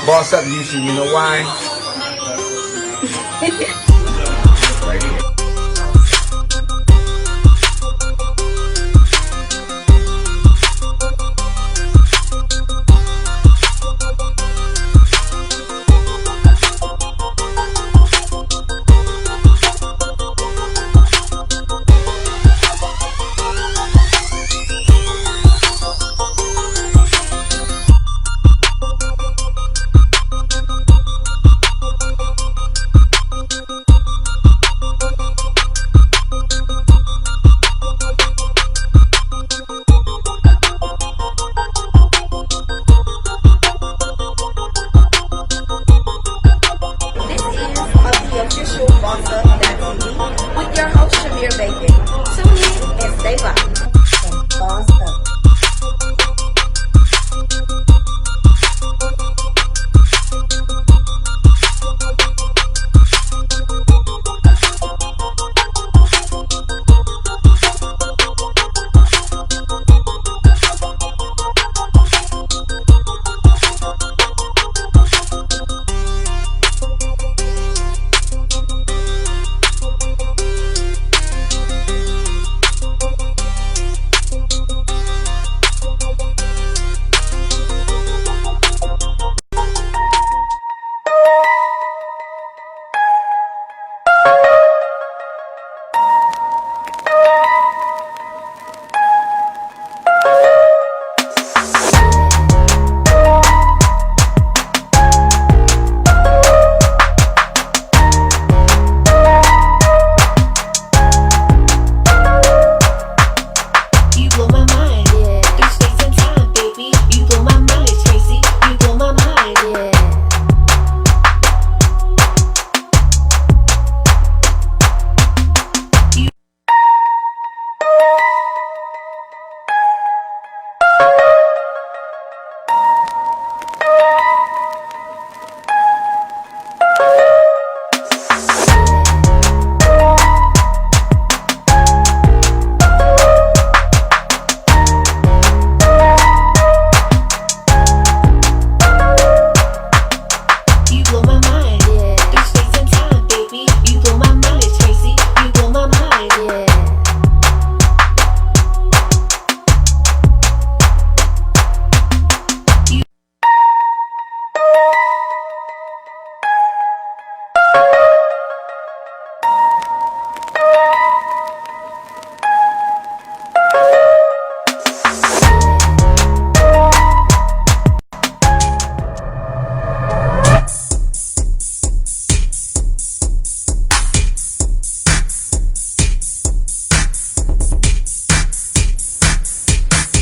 Boss up Houston, you know why? Right here.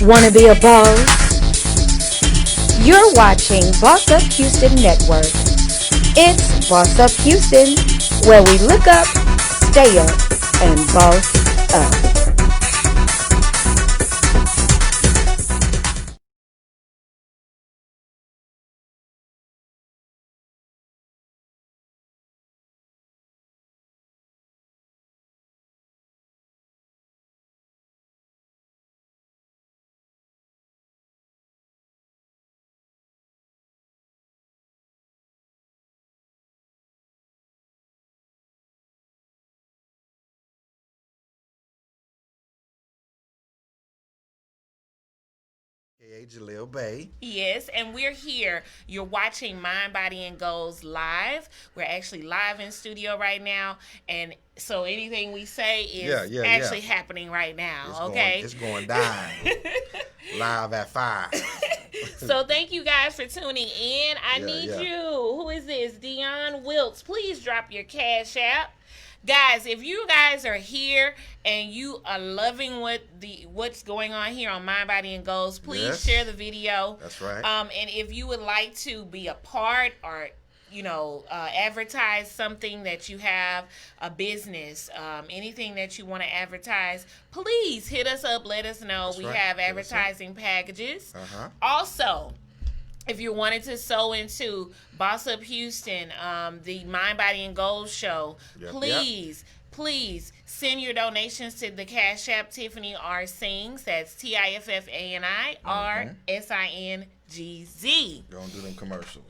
Wanna be a boss? You're watching Boss Up Houston Network. It's Boss Up Houston, where we look up, stay up, and boss up. Hey, Jaleel Bay. Yes, and we're here. You're watching Mind, Body, and Goals live. We're actually live in studio right now, and so anything we say is actually happening right now. It's going down live at 5. So thank you guys for tuning in. I need you. Who is this? Dion Wiltz. Please drop your Cash App. Guys, if you guys are here and you are loving what's going on here on Mind, Body, and Goals, please share the video. That's right. And if you would like to be a part or advertise something that you have, a business, anything that you want to advertise, please hit us up. Let us know. That's we right. have advertising packages. Uh-huh. Also, if you wanted to sew into Boss Up Houston, the Mind, Body, and Goals show, please send your donations to the Cash App Tiffani R. Singz. That's Tiffani RSingz. GZ. Don't do them commercials.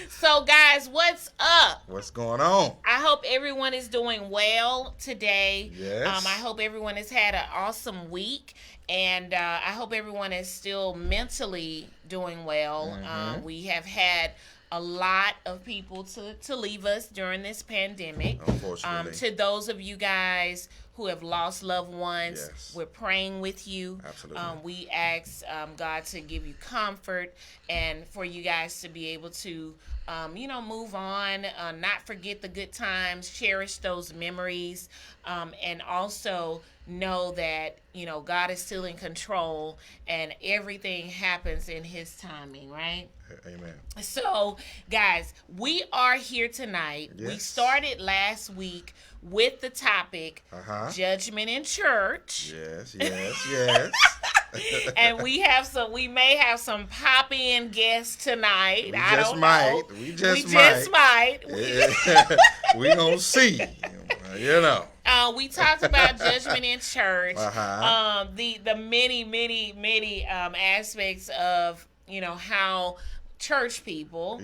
So, guys, what's up? What's going on? I hope everyone is doing well today. Yes. I hope everyone has had an awesome week. And I hope everyone is still mentally doing well. Mm-hmm. We have had a lot of people to leave us during this pandemic. Unfortunately. To those of you guys who have lost loved ones, yes. we're praying with you. Absolutely. We ask God to give you comfort and for you guys to be able to, move on, not forget the good times, cherish those memories, and also know that, God is still in control and everything happens in His timing, right? Amen. So, guys, we are here tonight. Yes. We started last week with the topic, judgment in church. Yes. And we may have some pop-in guests tonight. I don't know. We just might. We gonna see. We talked about judgment in church. The many aspects of how church people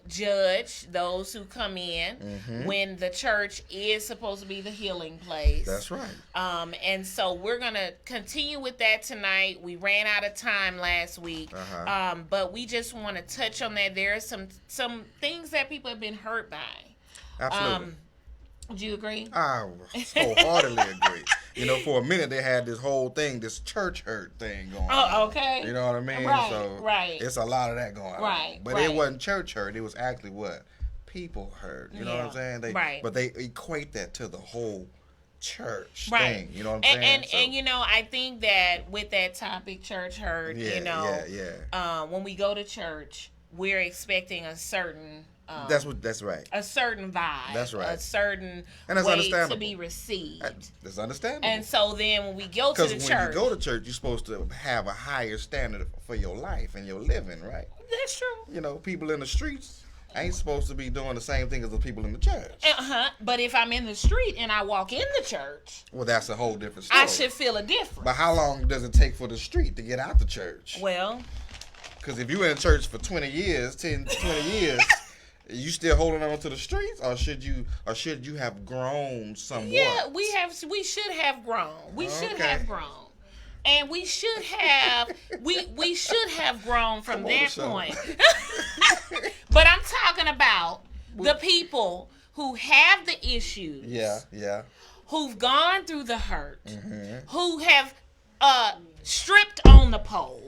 judge those who come in when the church is supposed to be the healing place. That's right. And so we're going to continue with that tonight. We ran out of time last week, but we just want to touch on that. There are some things that people have been hurt by. Absolutely. Do you agree? I wholeheartedly agree. For a minute they had this whole thing, this church hurt thing going on. Oh, okay. You know what I mean? Right. It's a lot of that going on. But it wasn't church hurt. It was actually what? People hurt. You know what I'm saying? But they equate that to the whole church thing. You know what I'm saying? And I think that with that topic, church hurt, when we go to church, we're expecting a certain... that's right. A certain vibe. That's right. A certain way to be received. That's understandable. And so then when we go to the church... Because when you go to church, you're supposed to have a higher standard for your life and your living, right? That's true. People in the streets ain't supposed to be doing the same thing as the people in the church. But if I'm in the street and I walk in the church... Well, that's a whole different story. I should feel a difference. But how long does it take for the street to get out the church? Well... Because if you're in church for 20 years, 10, 20 years... You still holding on to the streets, or should you have grown somewhat? Yeah, we should have grown. We should have grown, and we should have grown from that point. But I'm talking about the people who have the issues. Yeah. Who've gone through the hurt, who have stripped on the pole.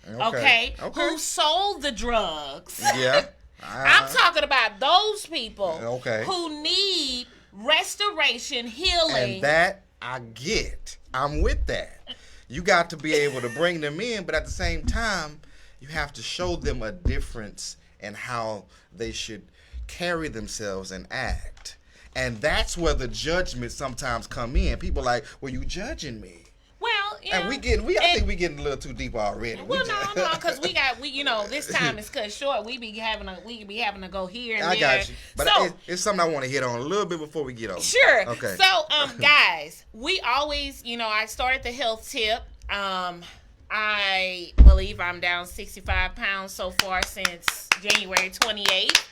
Okay. Who sold the drugs. Yeah. I'm talking about those people Okay. who need restoration, healing. And that I get. I'm with that. You got to be able to bring them in, but at the same time, you have to show them a difference in how they should carry themselves and act. And that's where the judgment sometimes come in. People are like, well, you judging me. Well, and I think we getting a little too deep already. Well, no, because this time is cut short. We be having to go here and there. I got you, but it's something I want to hit on a little bit before we get on. Sure. Okay. So, guys, we always, I started the health tip. I believe I'm down 65 pounds so far since January 28th.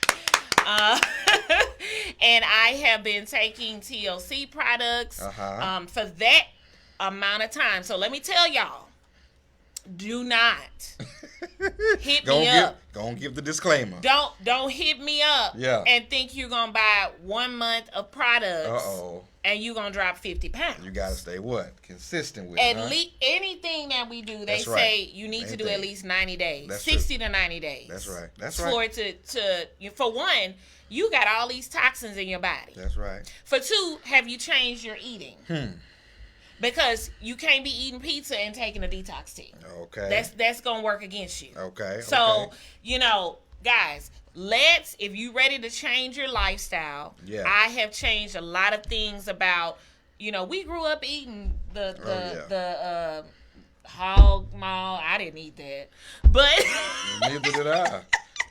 And I have been taking TLC products for that amount of time. So let me tell y'all, do not hit me up. Don't give the disclaimer. Don't hit me up and think you're going to buy 1 month of products and you're going to drop 50 pounds. You got to stay consistent with it. At least anything that we do, they say you need to do at least 90 days. That's 60 to 90 days. That's right. For it for one, you got all these toxins in your body. That's right. For two, have you changed your eating? Because you can't be eating pizza and taking a detox tea. Okay. That's going to work against you. Okay. So, guys, if you ready to change your lifestyle, I have changed a lot of things about, we grew up eating the hog maw. I didn't eat that. But neither did I.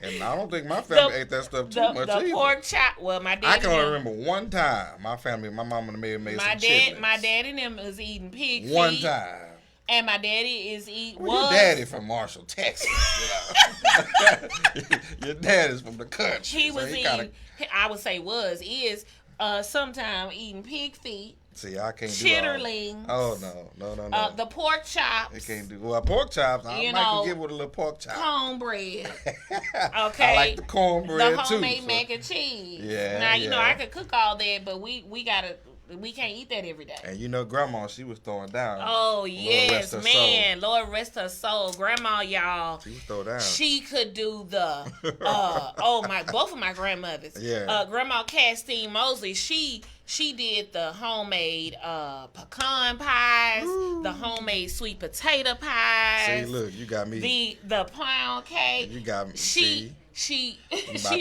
And I don't think my family ate that stuff too much either. The pork chop. Well, my dad. I can only remember one time my mama made some chitlins. My dad and them was eating pig feet. One time. And my daddy is Your daddy from Marshall, Texas. Your daddy's from the country. He was eating. I would say is sometime eating pig feet. See, I can't do chitterlings. Oh no. The pork chops. I can't do pork chops. I might get with a little pork chop. Cornbread. Okay. I like the cornbread too. The homemade too, mac and cheese. Yeah. Now you know I could cook all that, but we can't eat that every day. And Grandma, she was throwing down. Oh yes, man. Lord rest her soul. Grandma, y'all. She was throwing down. She could do the both of my grandmothers. Yeah. Grandma Castine Mosley, she did the homemade pecan pies, the homemade sweet potato pies. See, look, you got me. The pound cake. You got me. She she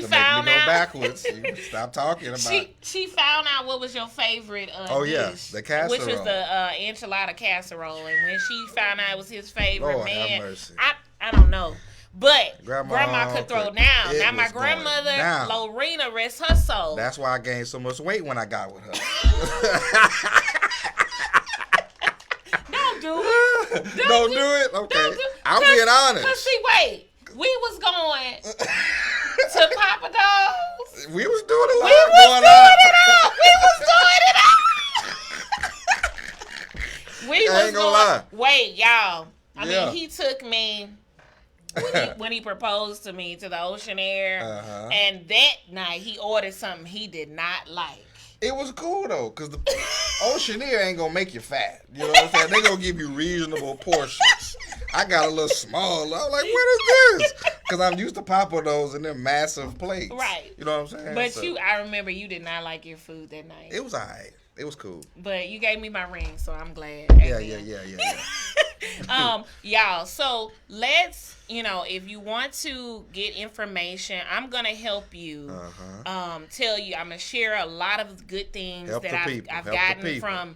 found make me out. go backwards. Stop talking about. She found out what was your favorite dish, the casserole, which was the enchilada casserole, and when she found out it was his favorite, Lord man, have mercy. I don't know. But Grandma could throw down. Now my grandmother, Lorena, rest her soul. That's why I gained so much weight when I got with her. Don't do it. Don't do it? Okay. I'm being honest. Cause see, wait. We was going to Papa Do's. We was doing a lot going on. I ain't gonna lie. Wait, y'all. I Yeah. mean, he took me when he proposed to me to the Ocean Air, and that night he ordered something he did not like. It was cool though, cause the Oceaneer ain't gonna make you fat. You know what I'm saying? They gonna give you reasonable portions. I got a little small. I'm like, what is this? Cause I'm used to Papa those in them massive plates. Right. You know what I'm saying? But I remember you did not like your food that night. It was alright. It was cool. But you gave me my ring, so I'm glad. Yeah. Y'all, so let's, if you want to get information, I'm going to help you, tell you, I'm going to share a lot of good things I've gotten from,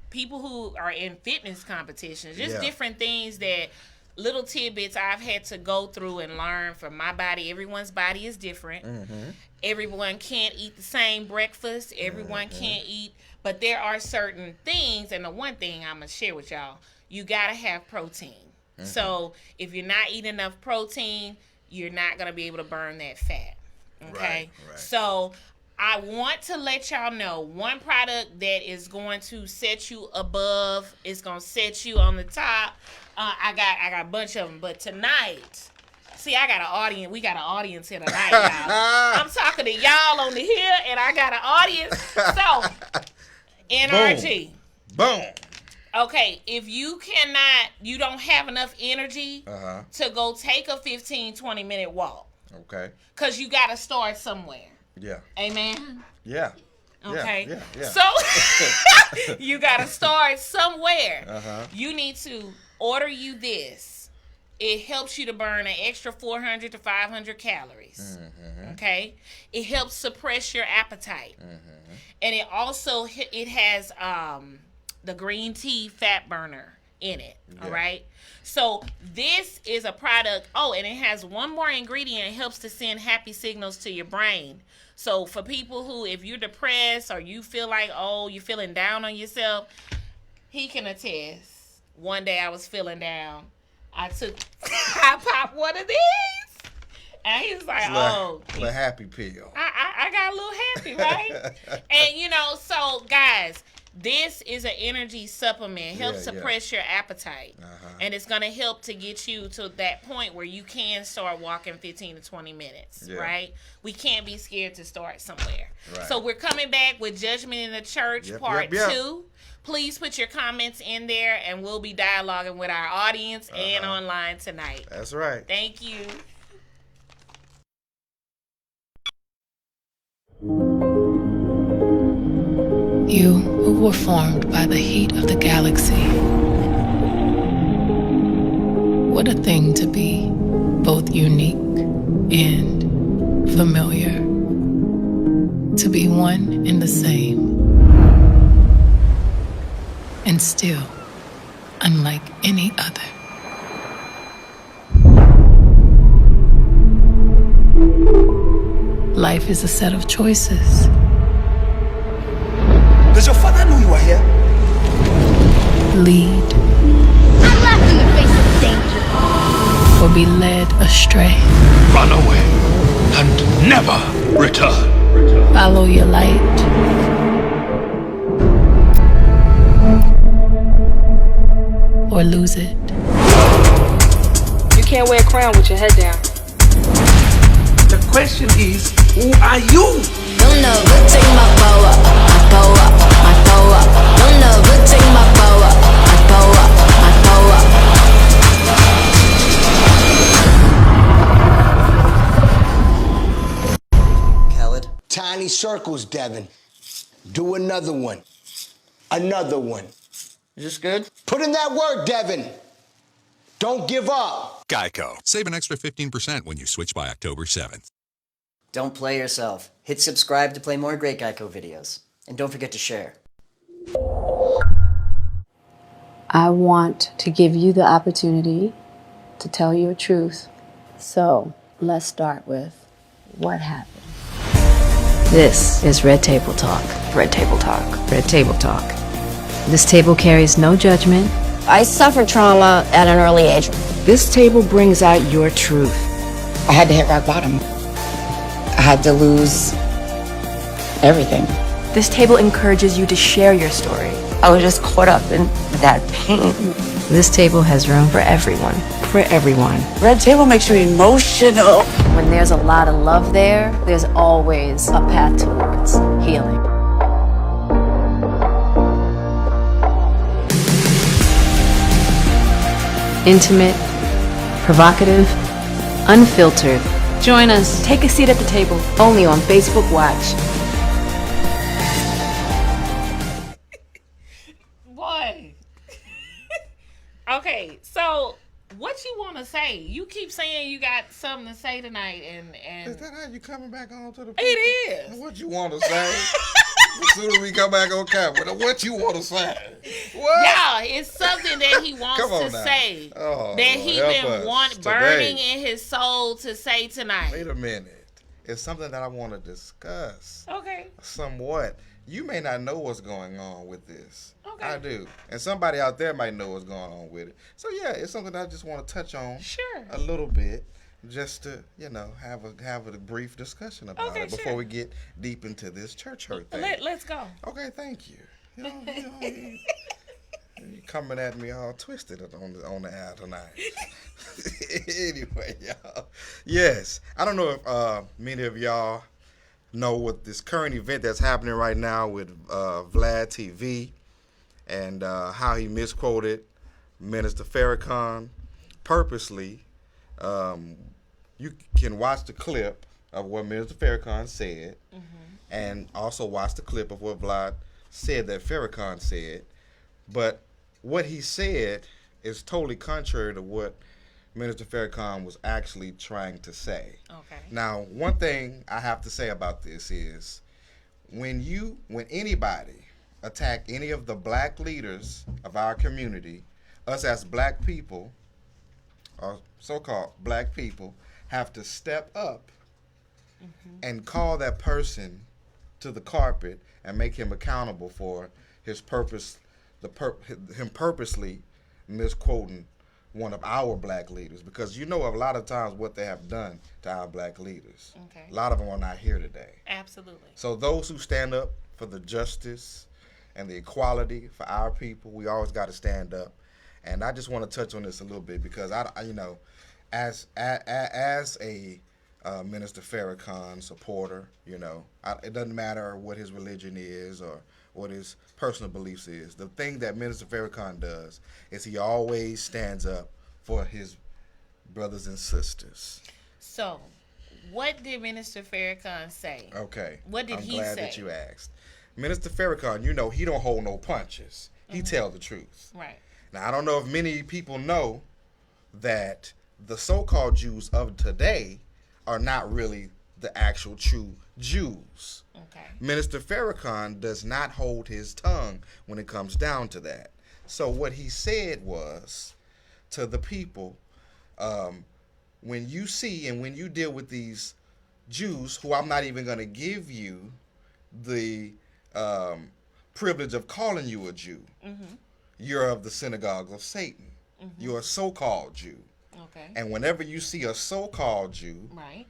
people who are in fitness competitions, just different things that little tidbits I've had to go through and learn from my body. Everyone's body is different. Everyone can't eat the same breakfast. Everyone can't eat, but there are certain things, and the one thing I'm going to share with y'all, you got to have protein. So if you're not eating enough protein, you're not going to be able to burn that fat. Okay? Right. So I want to let y'all know one product that is going to set you above, it's going to set you on the top. I got a bunch of them, but tonight, see, I got an audience. We got an audience here tonight, y'all. I'm talking to y'all on the hill, and I got an audience. So, NRG. Boom. Okay, if you don't have enough energy to go take a 15-20 minute walk. Okay. Because you got to start somewhere. Yeah. Amen? Yeah. Okay. Yeah. So, you got to start somewhere. You need to order you this. It helps you to burn an extra 400 to 500 calories. Okay? It helps suppress your appetite. And it also, it has the green tea fat burner in it. All right? So this is a product. Oh, and it has one more ingredient. It helps to send happy signals to your brain. So for people who, if you're depressed or you feel like, you're feeling down on yourself, he can attest. One day I was feeling down. I popped one of these. And he was like, the happy pill. I got a little happy, right? And, so, guys, this is an energy supplement. It helps suppress your appetite. And it's going to help to get you to that point where you can start walking 15 to 20 minutes, right? We can't be scared to start somewhere. Right. So we're coming back with Judgment in the Church, part 2. Please put your comments in there, and we'll be dialoguing with our audience and online tonight. That's right. Thank you. You who were formed by the heat of the galaxy. What a thing to be, both unique and familiar. To be one and the same. And still unlike any other. Life is a set of choices. Does your father know you are here? Lead be led astray. Run away and never return. Follow your light. Or lose it. You can't wear a crown with your head down. The question is, who are you? You'll never take my power, my power, my power. You'll never take my power, my power, my power. Khaled. Tiny circles, Devin. Do another one. Another one. Is this good? Put in that work, Devin. Don't give up. Geico. Save an extra 15% when you switch by October 7th. Don't play yourself. Hit subscribe to play more great Geico videos. And don't forget to share. I want to give you the opportunity to tell your truth. So let's start with what happened. This is Red Table Talk. Red Table Talk. Red Table Talk. This table carries no judgment. I suffered trauma at an early age. This table brings out your truth. I had to hit rock bottom. I had to lose everything. This table encourages you to share your story. I was just caught up in that pain. This table has room for everyone. For everyone. Red Table makes me emotional. When there's a lot of love there, there's always a path towards healing. Intimate, provocative, unfiltered. Join us. Take a seat at the table. Only on Facebook Watch. Boy. Okay, so what you want to say? You keep saying you got something to say tonight, and Is that how you coming back on to the? It is. What you want to say? As soon as we come back on camera, what you want to say? What? Yeah, it's something that he wants Come on to now. say Oh, that he help been us burning today. in his soul to say tonight. Wait a minute. It's something that I want to discuss. Okay. Somewhat. You may not know what's going on with this. Okay. I do. And somebody out there might know what's going on with it. So yeah, it's something that I just want to touch on Sure. a little bit. Just to, have a brief discussion about it before we get deep into this church hurt thing. Let's go. Okay, thank you. You coming at me all twisted on the air tonight. Anyway, y'all. Yes, I don't know if many of y'all know what this current event that's happening right now with Vlad TV and how he misquoted Minister Farrakhan purposely. You can watch the clip of what Minister Farrakhan said, and also watch the clip of what Vlad said that Farrakhan said. But what he said is totally contrary to what Minister Farrakhan was actually trying to say. Okay. Now, one thing I have to say about this is when anybody attack any of the black leaders of our community, us as black people, or so-called black people, have to step up and call that person to the carpet and make him accountable for his purpose, him purposely misquoting one of our black leaders, because a lot of times what they have done to our black leaders. Okay. A lot of them are not here today. Absolutely. So those who stand up for the justice and the equality for our people, we always got to stand up. And I just want to touch on this a little bit because as a Minister Farrakhan supporter, it doesn't matter what his religion is or what his personal beliefs is. The thing that Minister Farrakhan does is he always stands up for his brothers and sisters. So, what did Minister Farrakhan say? Okay. What did he say? I'm glad that you asked. Minister Farrakhan, he don't hold no punches. He tell the truth. Right. Now, I don't know if many people know that the so-called Jews of today are not really the actual true Jews. Okay. Minister Farrakhan does not hold his tongue when it comes down to that. So what he said was to the people, when you see and when you deal with these Jews, who I'm not even going to give you the privilege of calling you a Jew, you're of the synagogue of Satan. You're a so-called Jew. Okay. And whenever you see a so-called Jew, right,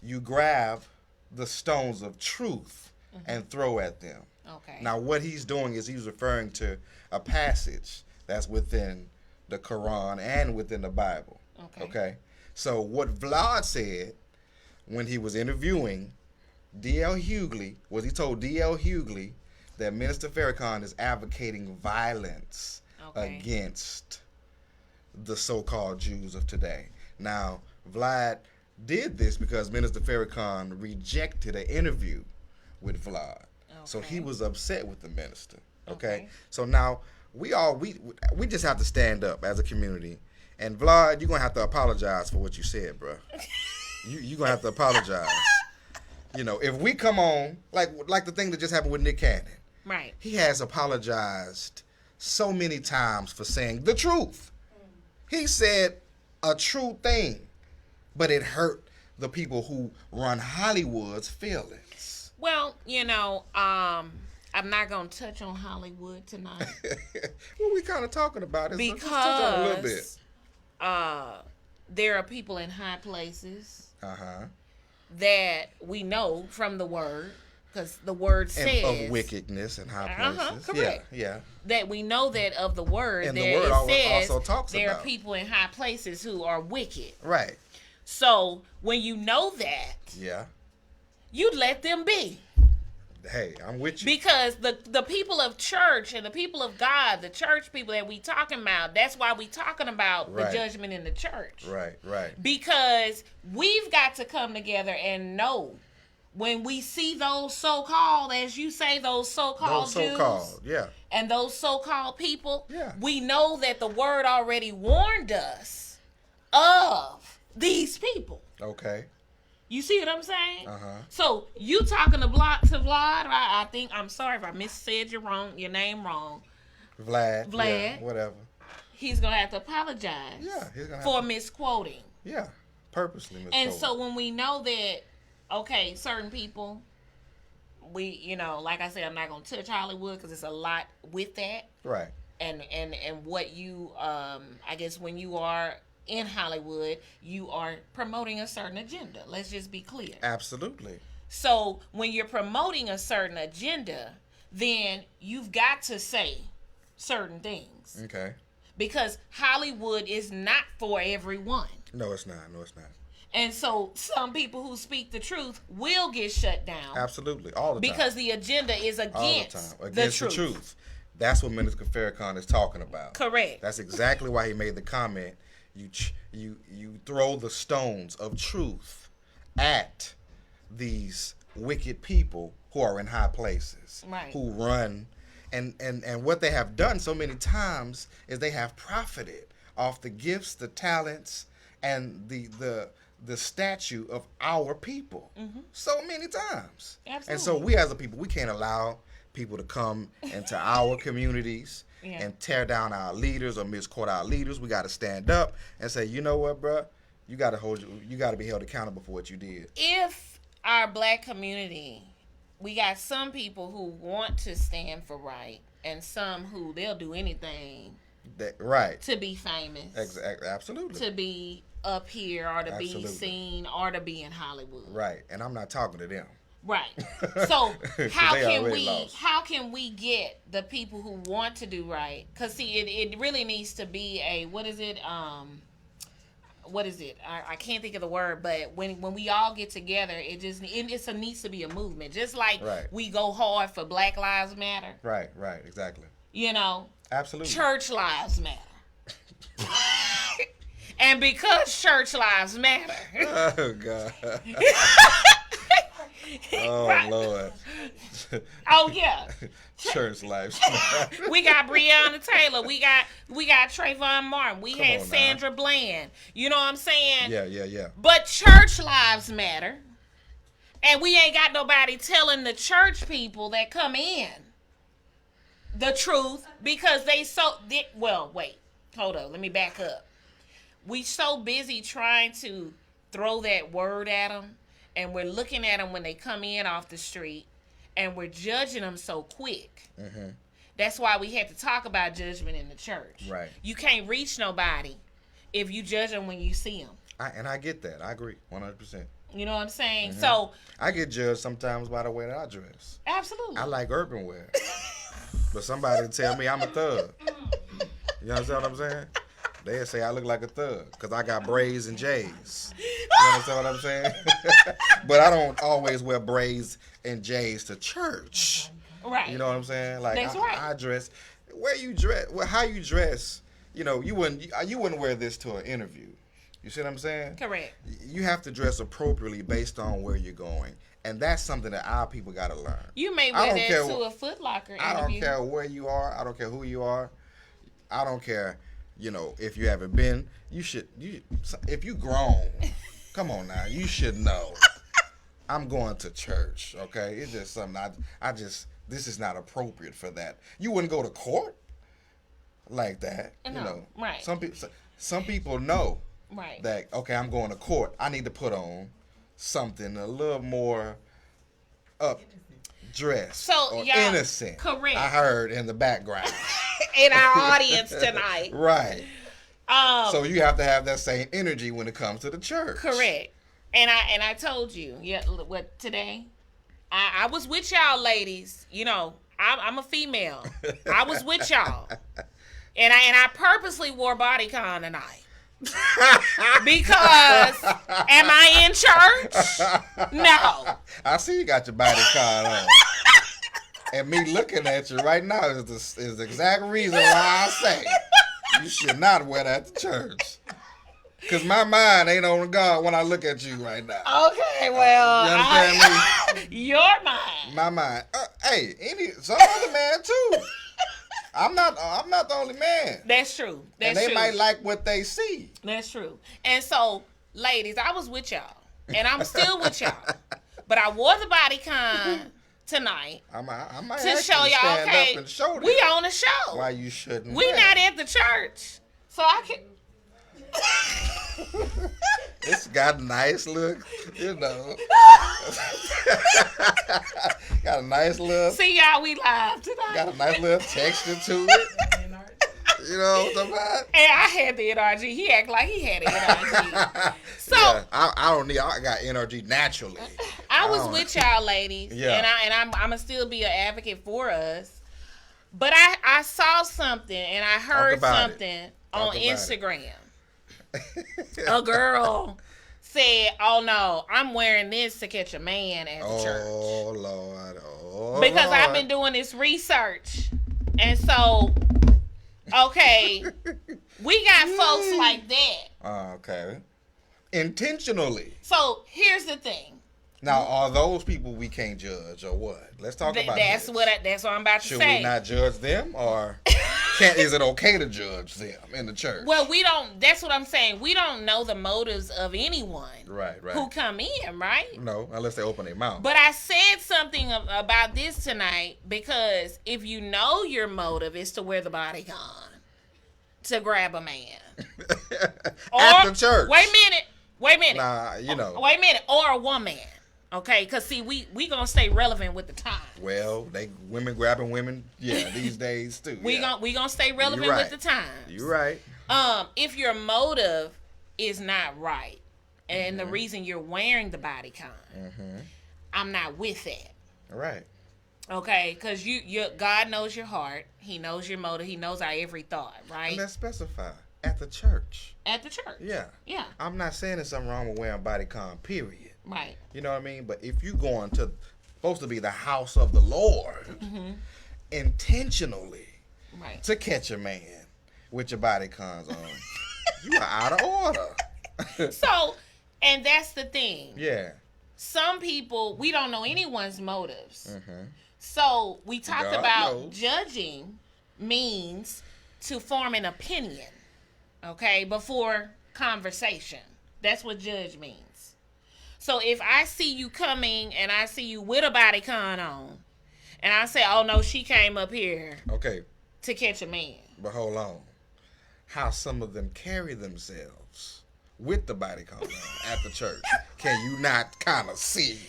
you grab the stones of truth and throw at them. Okay. Now, what he's doing is he's referring to a passage that's within the Quran and within the Bible. Okay. So what Vlad said when he was interviewing D.L. Hughley was he told D.L. Hughley that Minister Farrakhan is advocating violence against the so-called Jews of today. Now, Vlad did this because Minister Farrakhan rejected an interview with Vlad. So he was upset with the minister. Okay. So now we just have to stand up as a community. And Vlad, you're gonna have to apologize for what you said, bro. You're gonna have to apologize. You know, if we come on like the thing that just happened with Nick Cannon. Right. He has apologized so many times for saying the truth. He said a true thing, but it hurt the people who run Hollywood's feelings. Well, you know, I'm not going to touch on Hollywood tonight. What we kind of talking about is because just touch on a little bit. There are people in high places that we know from the word, because the word says of wickedness in high places. Correct. Yeah. That we know that of the word. And that the word says also talks there about. are people in high places who are wicked. Right. So when you know that, you let them be. Hey, I'm with you. Because the people of church and the people of God, the church people that we talking about, that's why we talking about the judgment in the church. Right. Because we've got to come together and know when we see those so-called, as you say, those so-called Jews, and those so-called people, we know that the word already warned us of these people. Okay. You see what I'm saying? So you talking to Vlad, right? I think, I'm sorry if I missaid your name wrong. Vlad. Yeah, whatever. He's going to have to apologize for misquoting. Yeah, purposely misquoting. And so when we know that, okay, certain people, you know, like I said, I'm not going to touch Hollywood because it's a lot with that. Right. And what you, I guess when you are in Hollywood, you are promoting a certain agenda. Let's just be clear. Absolutely. So when you're promoting a certain agenda, then you've got to say certain things. Okay. Because Hollywood is not for everyone. No, it's not. And so some people who speak the truth will get shut down. Absolutely. All the time. Because the agenda is against the truth. That's what Minister Farrakhan is talking about. Correct. That's exactly why he made the comment. You throw the stones of truth at these wicked people who are in high places, who run, and what they have done so many times is they have profited off the gifts, the talents, and the statue of our people so many times. Absolutely. And so we as a people, we can't allow people to come into our communities and tear down our leaders or misquote our leaders. We got to stand up and say, you know what, bro? You got to be held accountable for what you did. If our black community, we got some people who want to stand for right, and some who they'll do anything to be famous. Exactly, absolutely. To be up here or to be seen or to be in Hollywood. Right, and I'm not talking to them. Right. So how can we get the people who want to do right? Because see, it really needs to be a what is it? I can't think of the word, but when we all get together, it needs to be a movement. Just like we go hard for Black Lives Matter. Right, exactly. You know, absolutely. Church lives matter. And because church lives matter. Oh God. Oh Lord. Oh yeah. Church life. We got Breonna Taylor. We got Trayvon Martin. We had Sandra Bland. You know what I'm saying? Yeah. But church lives matter. And we ain't got nobody telling the church people that come in the truth because wait. Hold up. Let me back up. We so busy trying to throw that word at them, and we're looking at them when they come in off the street, and we're judging them so quick. That's why we had to talk about judgment in the church. Right. You can't reach nobody if you judge them when you see them. I get that. I agree 100%. You know what I'm saying? So I get judged sometimes by the way that I dress. Absolutely. I like urban wear, but somebody tell me I'm a thug. You understand what I'm saying? They'll say I look like a thug because I got braids and J's. You understand what I'm saying? But I don't always wear braids and J's to church. Right. You know what I'm saying? Like That's right. I dress. Where you dress, how you dress. You know, you wouldn't wear this to an interview. You see what I'm saying? Correct. You have to dress appropriately based on where you're going. And that's something that our people got to learn. You may wear that to a Foot Locker interview. I don't care where you are. I don't care who you are. I don't care, you know, if you haven't been. If you grown, come on now. You should know. I'm going to church, okay? It's just something this is not appropriate for that. You wouldn't go to court like that, you know. Right. Some people know. Right. That, okay, I'm going to court. I need to put on something a little more up dressed or innocent. Correct. I heard in the background. In our audience tonight. Right. So you have to have that same energy when it comes to the church. Correct. And I told you, what today? I was with y'all ladies. You know, I'm a female. I was with y'all. And I purposely wore bodycon tonight. Because am I in church? No. I see you got your bodycon on. And me looking at you right now is the exact reason why I say you should not wear that to church. Because my mind ain't on God when I look at you right now. Okay, well, you understand me? Your mind. My mind. Some other man too. I'm not the only man. That's true. And they might like what they see. That's true. And so, ladies, I was with y'all. And I'm still with y'all. But I wore the bodycon tonight I might to show y'all, okay, we on a show. Why you shouldn't We not at the church. So I can... It's got a nice look, you know. Got a nice little... See y'all, we live tonight. Got a nice little texture to it. You know what I'm talking about? And I had the NRG. He act like he had the NRG. So yeah, I got NRG naturally. I was with y'all ladies. Yeah. And I'm gonna still be an advocate for us. But I saw something and I heard something on Instagram. A girl said, "Oh no, I'm wearing this to catch a man at the church." Oh Lord. Oh. Because Lord. I've been doing this research. And so okay, we got folks like that. Okay. Intentionally. So here's the thing. Now, are those people we can't judge or what? Let's talk about that's this. That's what I'm about to say. say. Should we not judge them, or is it okay to judge them in the church? Well, we don't. That's what I'm saying. We don't know the motives of anyone, right, who come in, right? No, unless they open their mouth. But I said something about this tonight because if you know your motive is to wear the bodycon to grab a man at the church. Wait a minute. Nah, you know. Wait a minute, or a woman. Okay, because see, we gonna stay relevant with the time. Well, women grabbing women, these days too. We gonna stay relevant with the times. You're right. If your motive is not right, and the reason you're wearing the bodycon, I'm not with that. Right. Okay, because God knows your heart. He knows your motive. He knows our every thought. Right. And let's specify at the church. At the church. Yeah. Yeah. I'm not saying there's something wrong with wearing bodycon. Period. Right. You know what I mean? But if you going to supposed to be the house of the Lord, intentionally, to catch a man with your bodycons on, you are out of order. So, and that's the thing. Yeah. Some people, we don't know anyone's motives. So we talked about judging means to form an opinion, okay, before conversation. That's what judge means. So if I see you coming and I see you with a bodycon on, and I say, "Oh no, she came up here, to catch a man." But hold on, how some of them carry themselves with the bodycon on at the church? Can you not kind of see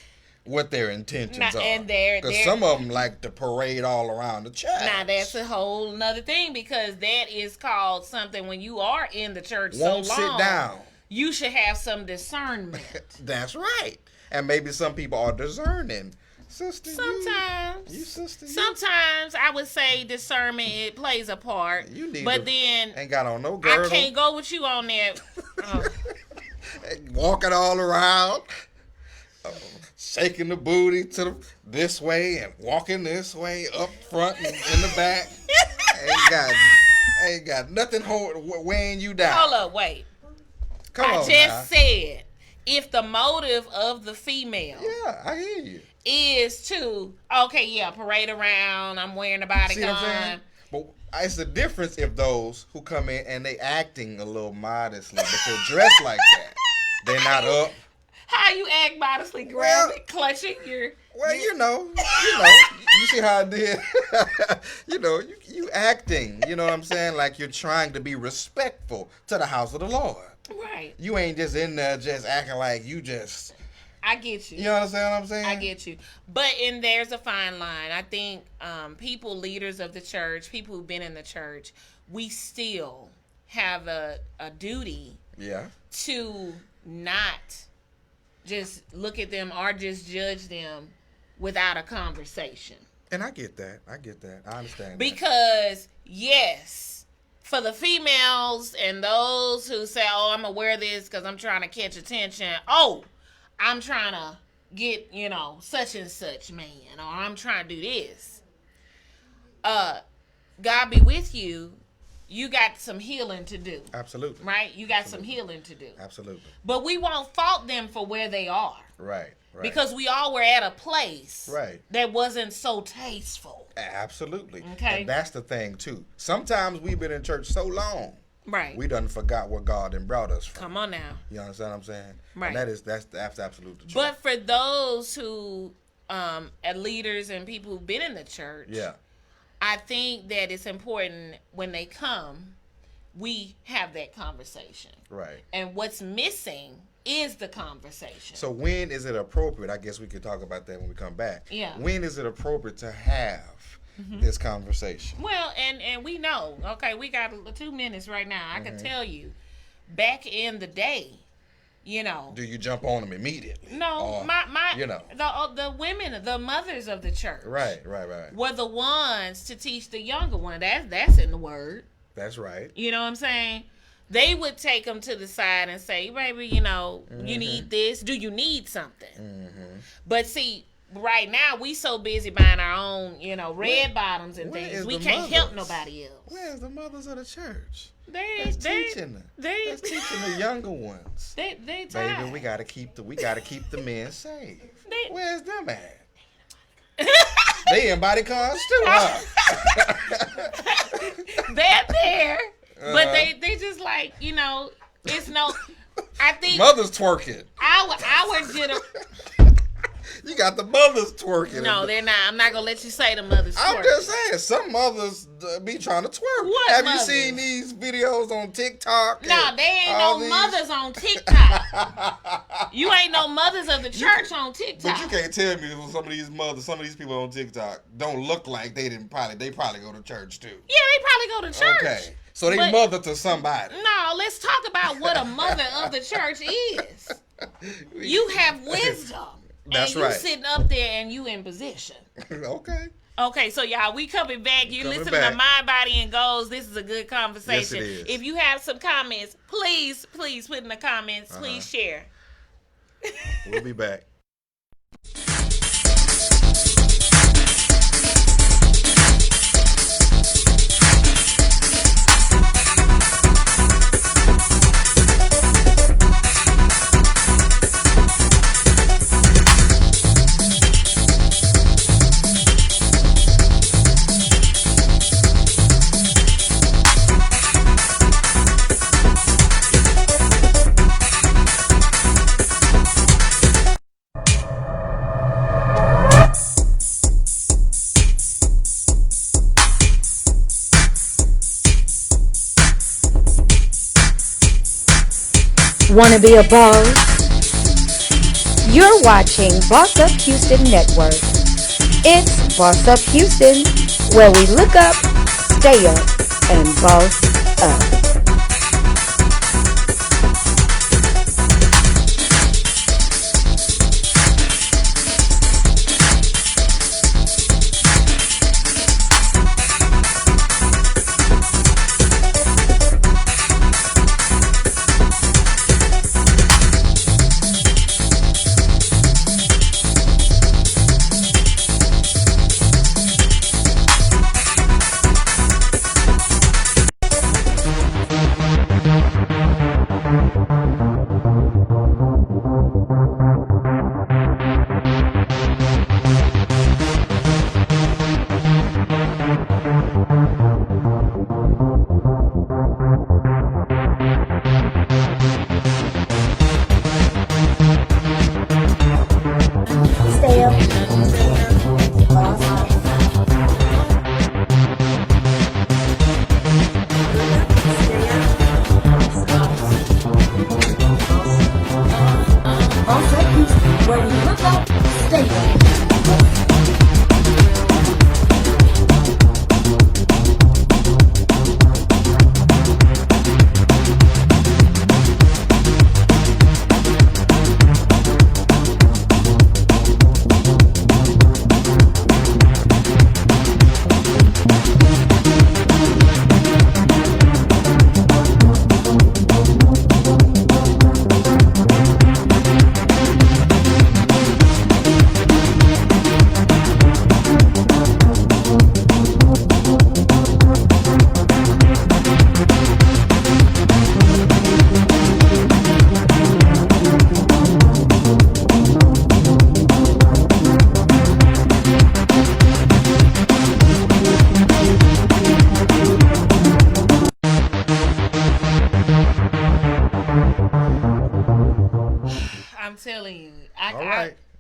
what their intentions are. And because some of them like to parade all around the church. Now that's a whole nother thing, because that is called something when you are in the church Won't so long. sit down. You should have some discernment. That's right. And maybe some people are discerning. Sister, sometimes, sister, sometimes I would say discernment, it plays a part. You need but then ain't got on no girdle. I can't go with you on that. Walking all around, shaking the booty to this way and walking this way, up front and in the back. ain't got nothing weighing you down. Hold up, wait. I just said, if the motive of the female, yeah, I hear you, is to parade around. I'm wearing a bodycon. But it's the difference if those who come in and they acting a little modestly, but they're dressed like that. They're not up. How you act modestly, clutching your? Well, you know, you see how I did. you acting. You know what I'm saying? Like you're trying to be respectful to the house of the Lord. Right. You ain't just in there just acting like you just. I get you. You understand what I'm saying? I get you. But there's a fine line. I think people, leaders of the church, people who've been in the church, we still have a duty to not just look at them or just judge them without a conversation. And I get that. I understand because, yes, for the females and those who say, oh, I'm going to wear this because I'm trying to catch attention. Oh, I'm trying to get, such and such man, or I'm trying to do this. God be with you. You got some healing to do. Absolutely. Right? You got some healing to do. Absolutely. But we won't fault them for where they are. Right. Because we all were at a place that wasn't so tasteful. Absolutely. Okay. And that's the thing, too. Sometimes we've been in church so long. Right. We done forgot where God done brought us from. Come on now. You understand what I'm saying? Right. And that's absolutely the truth. But for those who, leaders and people who've been in the church, I think that it's important when they come, we have that conversation. Right. And what's missing is the conversation. So when is it appropriate? I guess we could talk about that when we come back. Yeah. When is it appropriate to have this conversation? Well, and we know, we got 2 minutes right now. I can tell you, back in the day, Do you jump on them immediately? No, the women, the mothers of the church. Right. Were the ones to teach the younger one. That's in the word. That's right. You know what I'm saying? They would take them to the side and say, baby, you need this. Do you need something? But see, right now we so busy buying our own, red bottoms and things. We can't help nobody else. Where's the mothers of the church? That's teaching the younger ones. They baby, we gotta keep the men safe. Where's them at? They in body cons too, huh? They're there, but they just like it's no. I think mothers twerking. Our generation. You got the mothers twerking. No, they're not. I'm not gonna let you say the mothers twerking. I'm just saying, some mothers be trying to twerk. What Have mothers? You seen these videos on TikTok? No, they ain't no mothers on TikTok. You ain't no mothers of the church on TikTok. But you can't tell me some of these people on TikTok don't look like they probably go to church too. Yeah, they probably go to church. Okay. So they mother to somebody. No, let's talk about what a mother of the church is. You have wisdom. That's and you right. sitting up there and you in position. Okay, so y'all, we coming back. You listening to Mind, Body, and Goals. This is a good conversation. Yes, it is. If you have some comments, please put in the comments. Please share. We'll be back. Want to be a boss? You're watching Boss Up Houston Network. It's Boss Up Houston, where we look up, stay up, and boss up.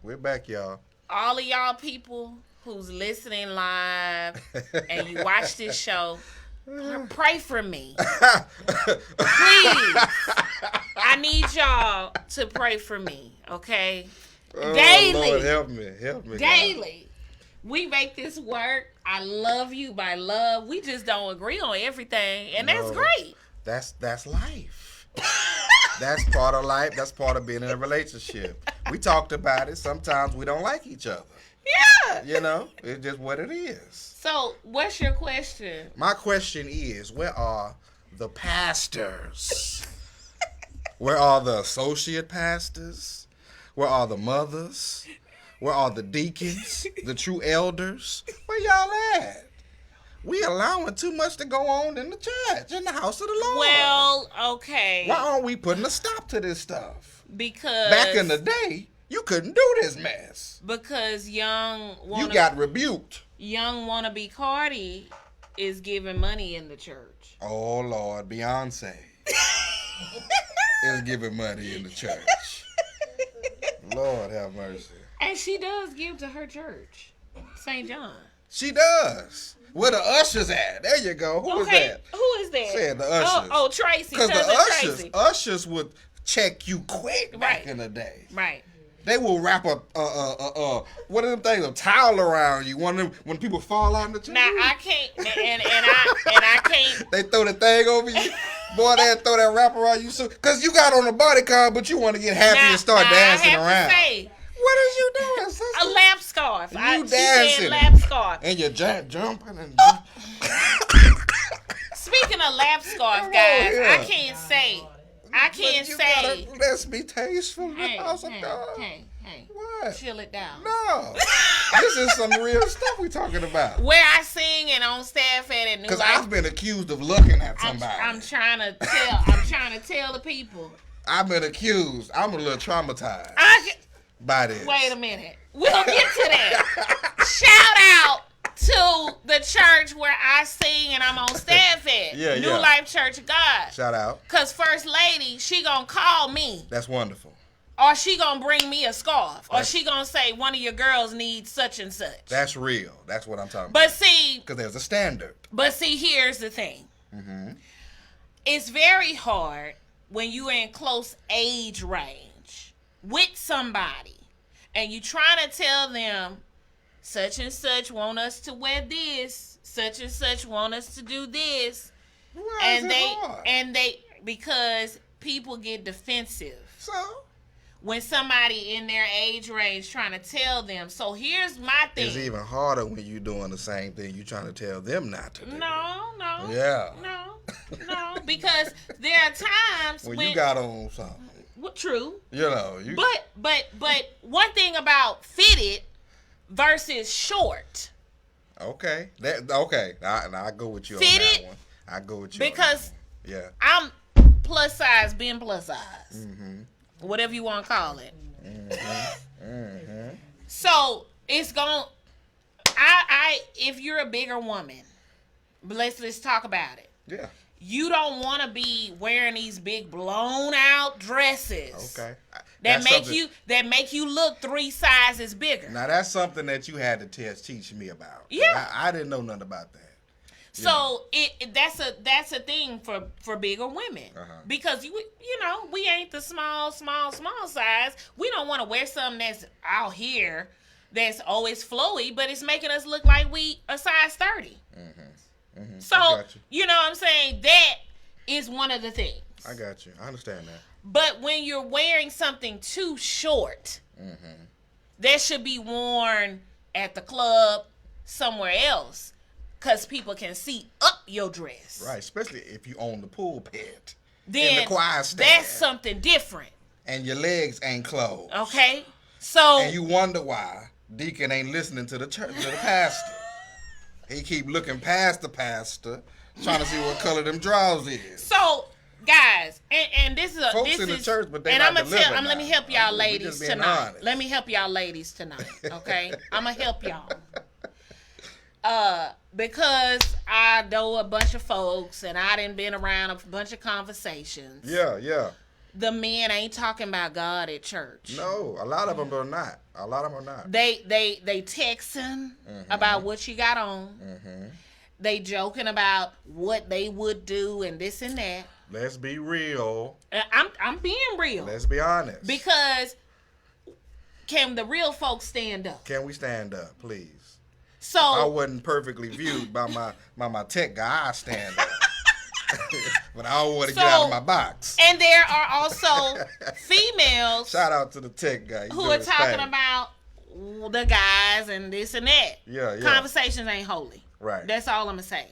We're back, y'all. All of y'all people who's listening live and you watch this show, pray for me. Please. I need y'all to pray for me, okay? Daily. Lord, help me. Daily. God. We make this work. I love you by love. We just don't agree on everything, and that's great. That's life. That's part of life. That's part of being in a relationship. We talked about it. Sometimes we don't like each other. Yeah. You know, it's just what it is. So, what's your question? My question is, where are the pastors? Where are the associate pastors? Where are the mothers? Where are the deacons? The true elders? Where y'all at? We allowing too much to go on in the church, in the house of the Lord. Well, okay. Why aren't we putting a stop to this stuff? Because back in the day, you couldn't do this mess. Because you got rebuked. Young wannabe Cardi is giving money in the church. Oh Lord, Beyonce is giving money in the church. Lord have mercy. And she does give to her church, St. John. She does. Where the ushers at? There you go. Who is that? Who is that? Said the ushers. Oh, Tracy. Because the ushers would check you quick back in the day. Right. They will wrap a one of them things, a towel around you. One of them when people fall out in the church. Now I can't, and I can't. They throw the thing over you. Boy, they throw that wrap around you, so because you got on a bodyguard, but you want to get happy and start dancing around. What is you doing, sister? A lap scarf. You dancing. Lap scarf. And you're jumping and Speaking of lap scarf, guys, I can't say. Let's be tasteful in the house of God. Hey. What? Chill it down. No. This is some real stuff we talking about. Where I sing and on staff at New Because Life. I've been accused of looking at somebody. I'm trying to tell the people. I've been accused. I'm a little traumatized by this. Wait a minute. We'll get to that. Shout out to the church where I sing and I'm on staff at. New Life Church of God. Shout out. Because First Lady, she gonna call me. That's wonderful. Or she gonna bring me a scarf. Or she gonna say one of your girls needs such and such. That's real. That's what I'm talking about. But see. Because there's a standard. But see, here's the thing. Mm-hmm. It's very hard when you're in close age range with somebody and you trying to tell them such and such want us to wear this, such and such want us to do this, Why is it hard? they because people get defensive. So when somebody in their age range trying to tell them. So here's my thing. it's even harder when you doing the same thing you trying to tell them not to do. No. Yeah. No, because there are times when when you got on something. Well, true. You know, But one thing about fitted versus short. Okay. I go with you Fitted, on that one. I go with you because on that one. Yeah. I'm plus size, been plus size. Mm-hmm. Whatever you want to call it. Mm-hmm. Mm-hmm. So it's going if you're a bigger woman, but let's talk about it. Yeah. You don't want to be wearing these big blown out dresses. Okay. That make you look 3 sizes bigger. Now that's something that you had to teach me about. Yeah. I didn't know nothing about that. So that's a thing for bigger women, because you know we ain't the small size. We don't want to wear something that's out here that's always flowy, but it's making us look like we a size 30. Mm-hmm. Mm-hmm. So you know what I'm saying, that is one of the things. I got you. I understand that. But when you're wearing something too short, that should be worn at the club, somewhere else. Because people can see up your dress. Right, especially if you own the pulpit. Then in the choir stand. That's something different. And your legs ain't closed. Okay? So. And you wonder why Deacon ain't listening to the church, to the pastor. He keep looking past the pastor, trying to see what color them drawers is. So, guys, and this is a folks this in the is, church, but they and not I'm gonna delivering tell. Let me help y'all ladies tonight. Honest. Let me help y'all ladies tonight. Okay? I'm gonna help y'all. Because I know a bunch of folks and I done been around a bunch of conversations. Yeah. The men ain't talking about God at church. No, a lot of them are not. A lot of them are not. They texting about what you got on. They joking about what they would do and this and that. Let's be real. I'm being real. Let's be honest. Because can the real folks stand up? Can we stand up, please? So if I wasn't perfectly viewed by my tech guy, I stand up. But I don't want to get out of my box. And there are also females. Shout out to the tech guy. Who are talking about the guys and this and that. Yeah. Conversations ain't holy. Right. That's all I'm going to say.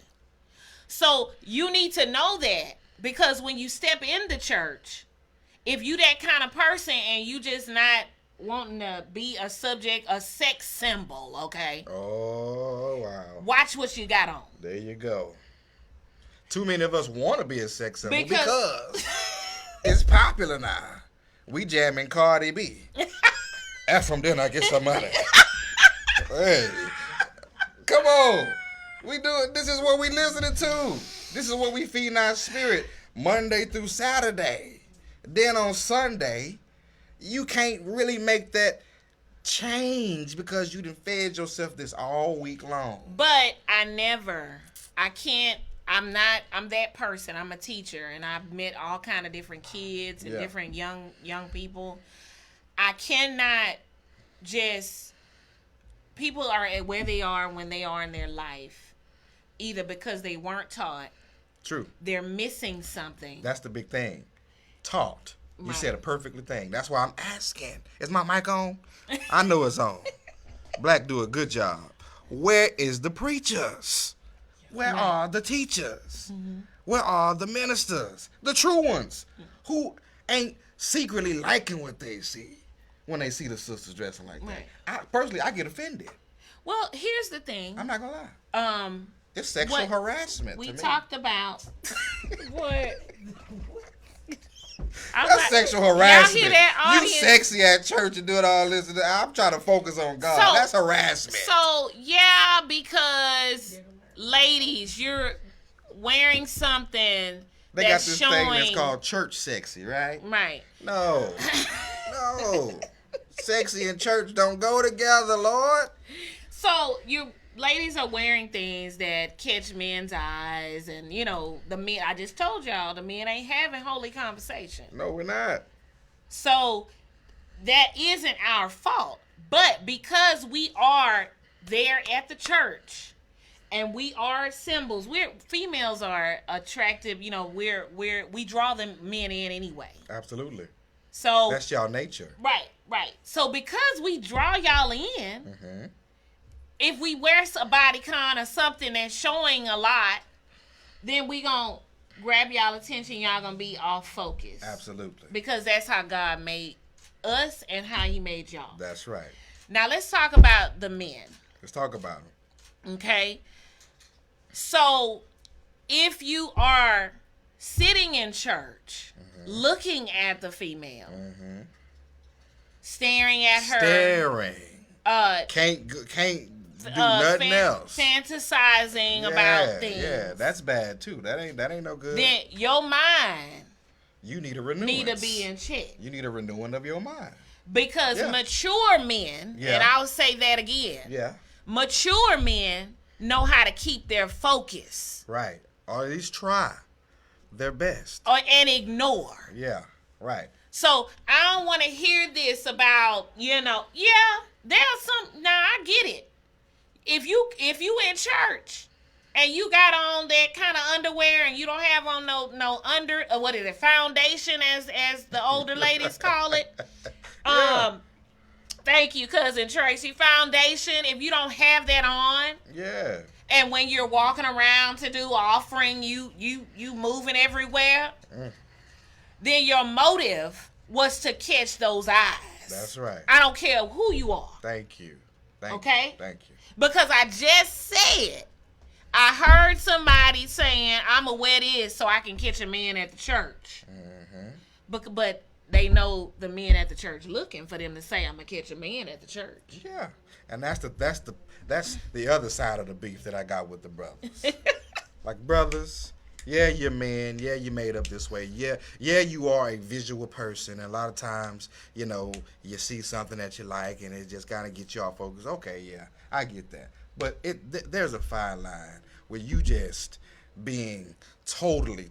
So you need to know that, because when you step into church, if you that kind of person and you just not wanting to be a subject, a sex symbol, okay? Oh, wow. Watch what you got on. There you go. Too many of us want to be a sex symbol because it's popular now. We jamming Cardi B. And from then I get some money. Hey, come on. We do it. This is what we listening to. This is what we feeding our spirit Monday through Saturday. Then on Sunday, you can't really make that change because you done fed yourself this all week long. But I'm that person. I'm a teacher, and I've met all kind of different kids and different young people. I cannot people are at where they are when they are in their life, either because they weren't taught. True. They're missing something. That's the big thing. Taught. You said a perfectly thing. That's why I'm asking. Is my mic on? I know it's on. Black do a good job. Where is the preachers? Where are the teachers? Where are the ministers? The true ones who ain't secretly liking what they see when they see the sisters dressing like that. Personally, I get offended. Well, here's the thing. I'm not gonna lie. It's sexual harassment. We to me. talked about what? That's sexual harassment. Y'all hear that, you sexy at church and doing all this. I'm trying to focus on God. So, that's harassment. So, because ladies, you're wearing something they got this showing... thing that's called church sexy, right? Right. No. Sexy and church don't go together, Lord. So, ladies are wearing things that catch men's eyes, and the men. I just told y'all the men ain't having holy conversation. No, we're not. So that isn't our fault. But because we are there at the church and we are symbols, females are attractive, we draw them men in anyway. Absolutely. So that's y'all nature. Right. So because we draw y'all in, if we wear a bodycon or something that's showing a lot, then we gonna grab y'all attention. Y'all gonna be off focus. Absolutely. Because that's how God made us and how he made y'all. That's right. Now let's talk about the men. Let's talk about them. Okay. So if you are sitting in church, looking at the female, staring at her, can't do nothing else, fantasizing about things. Yeah, that's bad too. That ain't no good. Then your mind, you need a renewal. Need to be in check. You need a renewing of your mind. Because mature men, and I'll say that again. Mature men know how to keep their focus. Right. Or at least try their best. And ignore. Yeah. Right. So I don't want to hear this about, there's some, I get it. If you in church and you got on that kind of underwear and you don't have on no foundation as the older ladies call it. Thank you, Cousin Tracy. Foundation, if you don't have that on. Yeah. And when you're walking around to do offering, you moving everywhere. Then your motive was to catch those eyes. That's right. I don't care who you are. Thank you. Thank you. Because I just said, I heard somebody saying, I'm going to wear this so I can catch a man at the church. But they know the men at the church looking for them to say, I'm going to catch a man at the church. Yeah. And that's the other side of the beef that I got with the brothers. Like, brothers, yeah, you're men. Yeah, you made up this way. Yeah, you are a visual person. And a lot of times, you see something that you like and it just kind of gets you off focus. Okay, yeah, I get that. But there's a fine line where you just being totally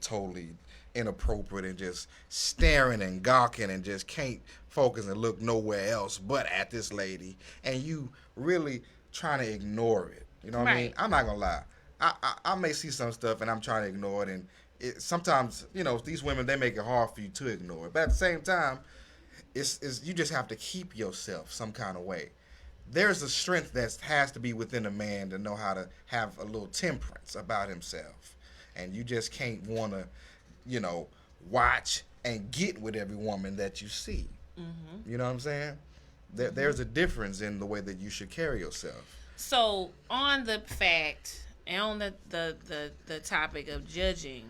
inappropriate and just staring and gawking and just can't focus and look nowhere else but at this lady, and you really trying to ignore it. You know what I mean? I'm not gonna lie. I may see some stuff and I'm trying to ignore it, and sometimes these women, they make it hard for you to ignore it. But at the same time, it's you just have to keep yourself some kind of way. There's a strength that has to be within a man to know how to have a little temperance about himself, and you just can't want to watch and get with every woman that you see. You know what I'm saying? There's a difference in the way that you should carry yourself. So on the fact and on the topic of judging,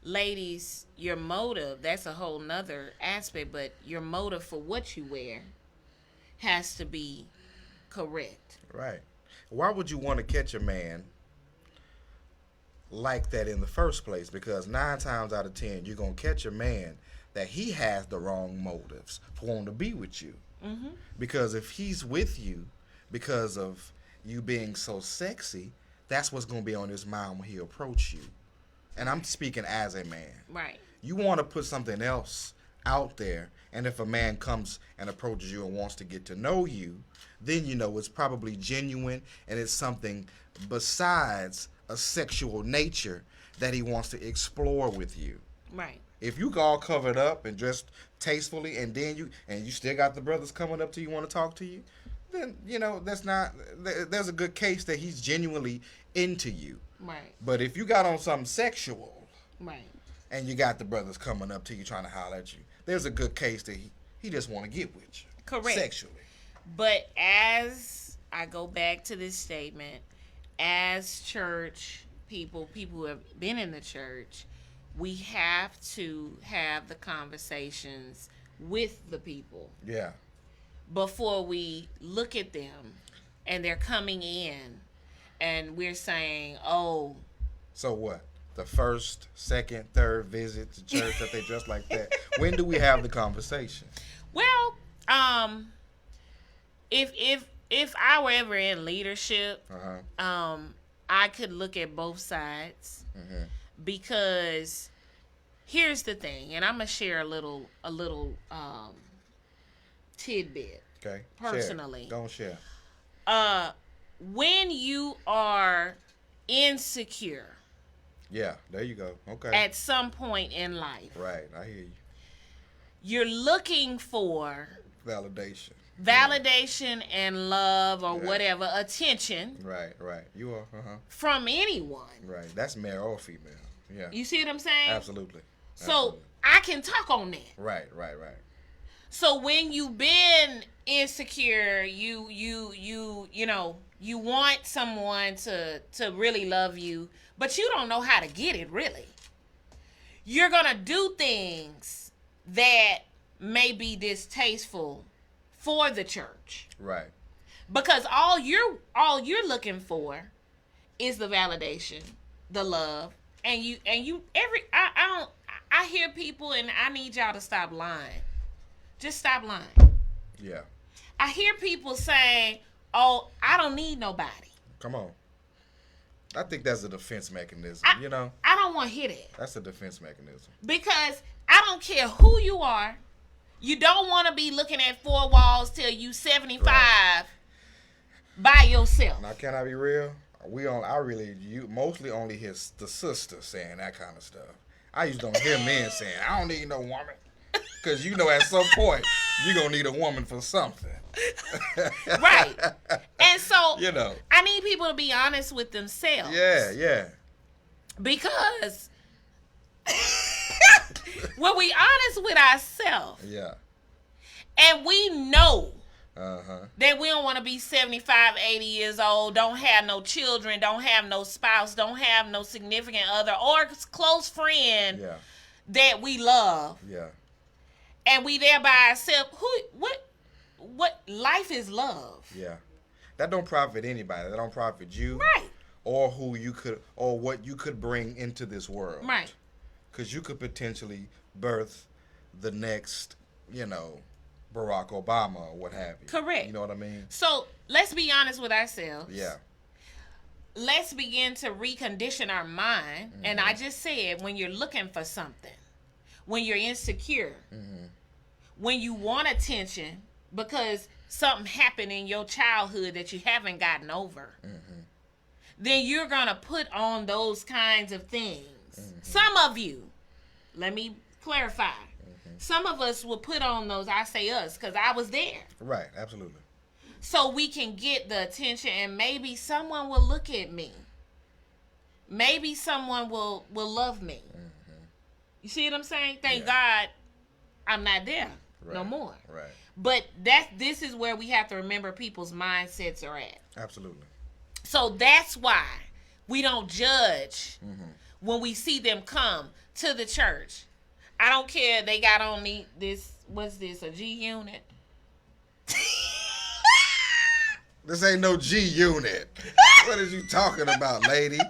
ladies, your motive, that's a whole nother aspect, but your motive for what you wear has to be correct. Right. Why would you want to catch a man like that in the first place? Because 9 times out of 10, you're going to catch a man that he has the wrong motives for wanting to be with you. Because if he's with you because of you being so sexy, that's what's going to be on his mind when he approach you. And I'm speaking as a man. Right. You want to put something else out there, and if a man comes and approaches you and wants to get to know you, then it's probably genuine and it's something besides a sexual nature that he wants to explore with you. Right. If you all covered up and dressed tastefully, and then you still got the brothers coming up to you, want to talk to you, then that's not. There's a good case that he's genuinely into you. Right. But if you got on something sexual, right, and you got the brothers coming up to you trying to holler at you, there's a good case that he just want to get with you. Correct. Sexually. But as I go back to this statement, as church people who have been in the church, we have to have the conversations with the people. Yeah. Before we look at them and they're coming in and we're saying, oh. So what? The first, second, third visit to church that they dress like that? When do we have the conversation? Well, if I were ever in leadership, I could look at both sides. Because here's the thing, and I'm gonna share a little tidbit. Okay. Personally. Share. Don't share. When you are insecure. Yeah, there you go. Okay. At some point in life. Right, I hear you. You're looking for validation. And love or whatever, attention. Right. You are. From anyone. Right. That's male or female. Yeah. You see what I'm saying? Absolutely. So I can talk on that. Right. So when you've been insecure, you want someone to really love you, but you don't know how to get it really. You're gonna do things that may be distasteful for the church. Right. Because all you're looking for is the validation, the love, and I hear people, and I need y'all to stop lying. Just stop lying. Yeah. I hear people saying, "Oh, I don't need nobody." Come on. I think that's a defense mechanism, I don't want to hear that. That's a defense mechanism. Because I don't care who you are. You don't want to be looking at four walls till you 75 by yourself. Now, can I be real? You mostly only hear the sisters saying that kind of stuff. I usually don't hear men saying, "I don't need no woman." Because at some point, you're going to need a woman for something. Right. And so, I need people to be honest with themselves. Yeah. Because when we honest with ourselves, and we know that we don't want to be 75, 80 years old, don't have no children, don't have no spouse, don't have no significant other or close friend that we love. Yeah. And we there by ourselves. What life is love. Yeah. That don't profit anybody. That don't profit you. Right. Or what you could bring into this world. Right. Because you could potentially birth the next, Barack Obama or what have you. Correct. You know what I mean? So let's be honest with ourselves. Yeah. Let's begin to recondition our mind. Mm-hmm. And I just said, when you're looking for something, when you're insecure, when you want attention because something happened in your childhood that you haven't gotten over, then you're going to put on those kinds of things. Some of you, let me clarify, some of us will put on those, I say us, because I was there. Right, absolutely. So we can get the attention, and maybe someone will look at me. Maybe someone will love me. You see what I'm saying? Thank God I'm not there no more. Right. But this is where we have to remember people's mindsets are at. Absolutely. So that's why we don't judge when we see them come to the church. I don't care. They got on this. What's this? A G unit? This ain't no G unit. What is you talking about, lady?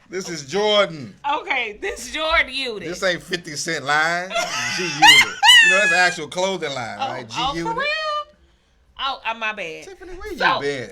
This is Jordan. Okay, this Jordan unit. This ain't 50 Cent line. G unit. That's an actual clothing line, right? G unit. For real? Oh, my bad. Tiffany, where you been?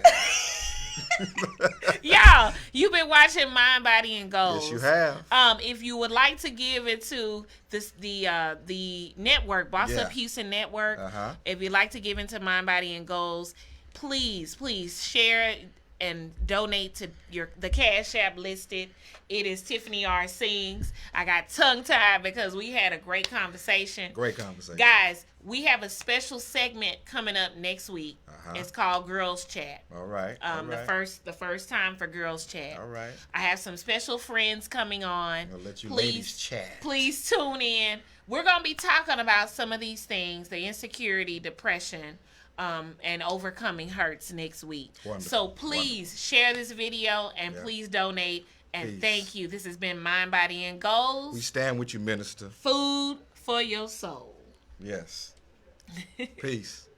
Y'all, you've been watching Mind, Body, and Goals. Yes, you have. If you would like to give it to the network, Boss Up Houston Network, if you'd like to give into Mind, Body, and Goals, please share it and donate to the Cash App listed. It is Tiffani R. Singz. I got tongue-tied because we had a great conversation. Guys, we have a special segment coming up next week. It's called Girls Chat. All right. The first time for Girls Chat. All right. I have some special friends coming on. I'll let you ladies chat. Please tune in. We're going to be talking about some of these things, the insecurity, depression, and overcoming hurts next week. Wonderful. So please share this video and please donate. And thank you. This has been Mind, Body, and Goals. We stand with you, Minister. Food for your soul. Yes. Peace.